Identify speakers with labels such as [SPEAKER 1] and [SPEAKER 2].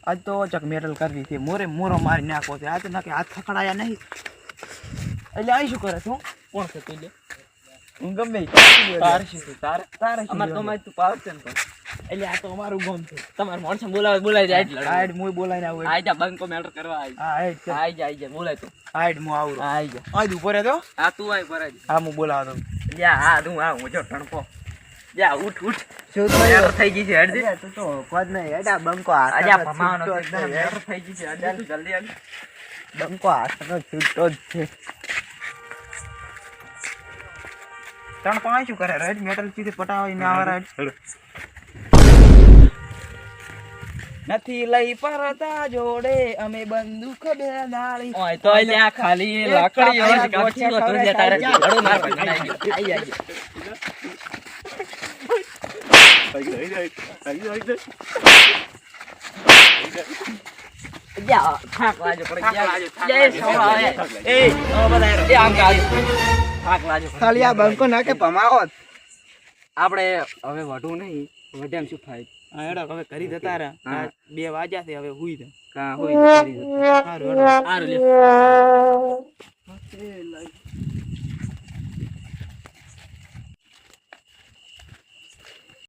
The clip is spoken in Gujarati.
[SPEAKER 1] આજ તો ચક મેટલ કરવી છે મોરે મોરો મારી નાખો છે આજ તો નાખે હાથ ખખડાયા નહીં એટલે અહીં શું કરે તું કોણ છે તું હું ગમે તારે શું તારે અમાર તો મારી તું પાવર છે ને એટલે આ તો અમારું ગામ છે તમારે માણસો બોલાવી જાય એટલે હાઈડ મુય બોલાઈને આવું આઈ જા બંકો મેટર કરવા આઈ જા બોલાય તું હાઈડ મુ આવું આઈ જા આઈ ઉપર તો હા તું આઈ પર હા હું બોલાવ દઉં જા હા તું આ હું જો ટણપો જા ઉઠ શું મેટર થઈ ગઈ છે હેડ તું તો કોદ નહીં હેડા બંકો આજા ભમાવાનો એકદમ મેટર થઈ ગઈ છે હેડ જલ્દી હેડ બંકો હાથનો છૂટો જ છે ત્રણ પાંચ શું કરે રેડ મેટલ સીધે પટાવી ને આવા નથી લઈ પરતા જોડે અમે બંદૂક બે નાળી ઓય તો લે આ ખાલી લાકડી હોય કાચી તો તું તારે ઘડો માર આઈ જા થાક લાજો પડી જા સોળા એ બધાય એ આમ કાજ થાક લાજો ખાલી આ બંકો નાકે ભમાવો આપણે હવે વઢું નહીં વઢેમ શું થાય હા એડા હવે કરી દેતા રે 2 વાગ્યા છે હવે હુઈ જા કા હુઈ કરી દે હારું લે